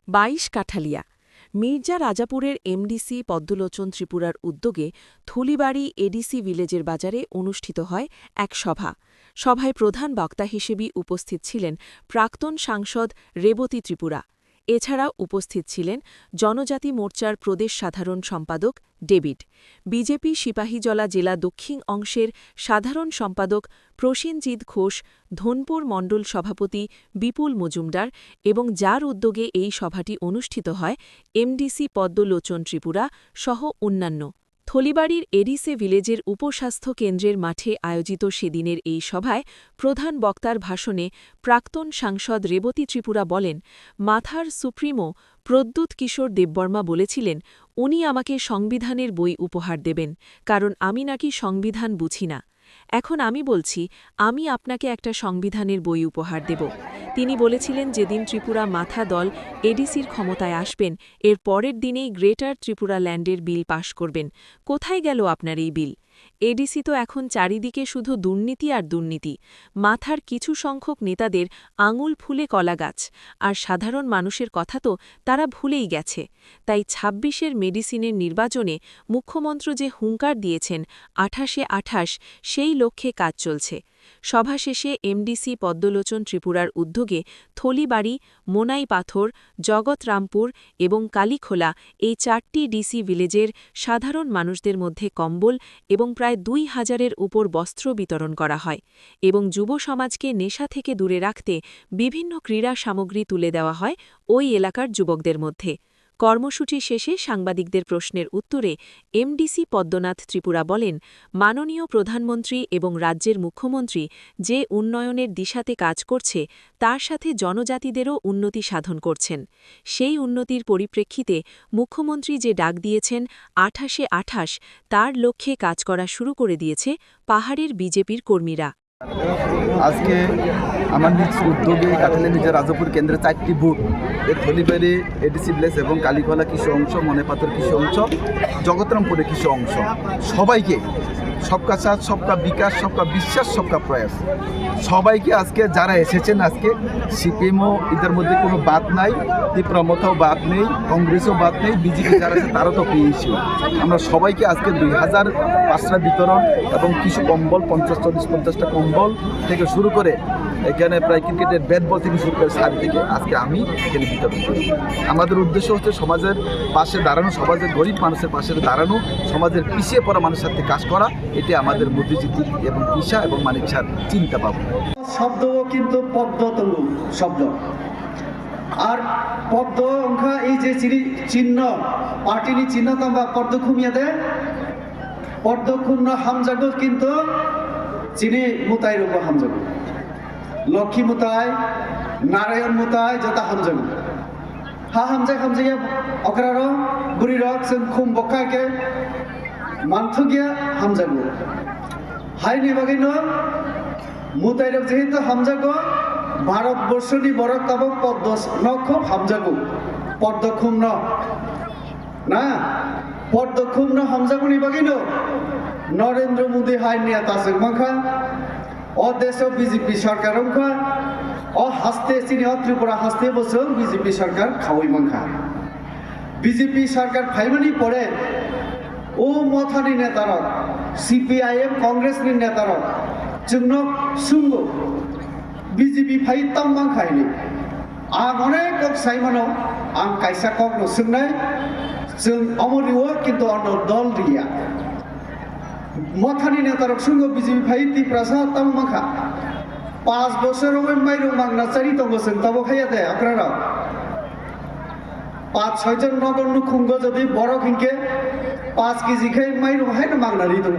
২২ Kathalia Mirza রাজাপুরের MDC পদ্মলোচন ত্রিপুরার উদ্যোগে থুলিবাড়ি ADC ভিলেজের বাজারে অনুষ্ঠিত হয় এক সভা। সভায় প্রধান বক্তা হিসেবে উপস্থিত ছিলেন প্রাক্তন সাংসদ রেবতী ত্রিপুরা। এছাড়াও উপস্থিত ছিলেন জনজাতি মোর্চার প্রদেশ সাধারণ সম্পাদক ডেভিড, বিজেপি সিপাহীজলা জেলা দক্ষিণ অংশের সাধারণ সম্পাদক প্রসেনজিৎ ঘোষ, ধনপুর মণ্ডল সভাপতি বিপুল মজুমদার এবং যার উদ্যোগে এই সভাটি অনুষ্ঠিত হয় এমডিসি পদ্মলোচন ত্রিপুরা সহ অন্যান্য। থলিবাড়ির এডিসে ভিলেজের উপস্বাস্থ্য কেন্দ্রের মাঠে আয়োজিত সেদিনের এই সভায় প্রধান বক্তার ভাষণে প্রাক্তন সাংসদ রেবতী ত্রিপুরা বলেন, মাথার সুপ্রিমো প্রদ্যুৎ কিশোর দেববর্মা বলেছিলেন উনি আমাকে সংবিধানের বই উপহার দেবেন, কারণ আমি নাকি সংবিধান বুঝি না। এখন আমি বলছি আমি আপনাকে একটা সংবিধানের বই উপহার দেব। তিনি বলেছিলেন যেদিন ত্রিপুরা মাথা দল এডিসির ক্ষমতায় আসবেন এর পরের দিনেই গ্রেটার ত্রিপুরা ল্যান্ডের বিল পাশ করবেন। কোথায় গেল আপনার এই বিল? এডিসি তো এখন চারিদিকে শুধু দুর্নীতি আর দুর্নীতি। মাথার কিছু সংখ্যক নেতাদের আঙুল ফুলে কলাগাছ, আর সাধারণ মানুষের কথা তো তারা ভুলেই গেছে। তাই ২৬-এর মেডিসিনের নির্বাচনে মুখ্যমন্ত্রী যে হুঙ্কার দিয়েছেন ২৮-এ সেই লক্ষ্যে কাজ চলছে। সভা শেষে এমডিসি পদ্মলোচন ত্রিপুরার উদ্যোগে থলিবাড়ি, মোনাই পাথর, জগৎরামপুর এবং কালীখোলা এই ৪টি ডিসি ভিলেজের সাধারণ মানুষদের মধ্যে কম্বল এবং প্রায় ২,০০০-এর উপর বস্ত্র বিতরণ করা হয় এবং যুব সমাজকে নেশা থেকে দূরে রাখতে বিভিন্ন ক্রীড়া সামগ্রী তুলে দেওয়া হয় ওই এলাকার যুবকদের মধ্যে। কর্মসূচি শেষে সাংবাদিকদের প্রশ্নের উত্তরে এমডিসি পদ্মনাথ ত্রিপুরা বলেন, মাননীয় প্রধানমন্ত্রী এবং রাজ্যের মুখ্যমন্ত্রী যে উন্নয়নের দিশাতে কাজ করছে তার সাথে জনজাতিদেরও উন্নতি সাধন করছেন। সেই উন্নতির পরিপ্রেক্ষিতে মুখ্যমন্ত্রী যে ডাক দিয়েছেন ২৮-এ তার লক্ষ্যে কাজ করা শুরু করে দিয়েছে পাহাড়ের বিজেপির কর্মীরা। আজকে আমার নিজ উদ্যোগে কাঠালিয়া মির্জা রাজাপুর কেন্দ্রে 4টি বুথ থলিবাড়ি এডিসি ভিলেজ এবং কালীখোলা কিছু অংশ, মনেপাথর কিছু অংশ, জগৎরামপুরে কিছু অংশ সবাইকে সবকা সাথ সবকা বিকাশ সবকা বিশ্বাস সবকা প্রয়াস সবাইকে আজকে যারা এসেছেন আজকে সিপিএমও এদের মধ্যে কোনো বাদ নাই, তীব্রমতাও বাদ নেই, কংগ্রেসও বাদ নেই, বিজেপি যারা আছে তারও তো পেয়েছি। আমরা সবাইকে আজকে ২,০০০ পাঁচটা বিতরণ এবং কিছু কম্বল ৫০-৪০-৫০টা কম্বল থেকে শুরু করে এখানে প্রায় ক্রিকেটের ব্যাট বল থেকে শুরু করে শাড়ি থেকে আজকে আমি এখানে বিতরণ করি। আমাদের উদ্দেশ্য হচ্ছে সমাজের পাশে দাঁড়ানো, সমাজের গরিব মানুষের পাশে দাঁড়ানো, সমাজের পিছিয়ে পড়া মানুষের সাথে কাজ করা। এটি আমাদের বুদ্ধিজীবী এবং পেশা এবং মানিকছার চিন্তা পাবো। শব্দও কিন্তু পদ্মতলু শব্দ আর পদ্ম অংখা এই যে চিহ্ন পার্টিনি চিহ্ন তম্বা পদ্ম খুমিয়া দে পদ্ম খুন্ন হামজাগো কিন্তু চিনি মুতাই রূপ হামজাগো লক্ষ্মী মুতাই নারায়ণ মুতাই যত হামজাগো হা হামজাইয়া অকরার বুড়ি রক जों খুম বকাকে মানথুগিয়া হামজাগো হাইনি বাগিনো মুতাই রক যেহেতু হামজাগো ভারতবর্ষনি বড় কাব পদ্ম খুব হামজাগো পদ্ম খুম না পদ্ম খুম হামজাগোনি বাগিনো নরেন্দ্র মোদী হাইনিয়া তাসে মাখা ও দেশ বিজেপি সরকার অংখা ও হাসতে চিনি ত্রিপুরা হাসতে বছর বিজেপি সরকার খাওয়াই মাখা বিজেপি সরকার ফাইমানি পড়ে ও মথানি নেতারা সিপিআইএম কংগ্রেসনি নেতারা जोंनो सुंगो बिजेपि फाइ तंबां खायनि आं अनेक कक साइमानो आं कायसा कक नो सोंनाय जों अमरिव किन्तु अनो दल रिया मथानि नेतारक सुंगो बिजेपि फाइ ति प्रसा तंबांखा 5 বছর ওই মাইরো মাগনা চারি তঙ্গছেন তবে খাইয়া দেয় আপনারা 5-6 জন নগর নুখুঙ্গ যদি বড় কিনকে 5 কেজি খাই মাইরো হাই না মাগনা রিতো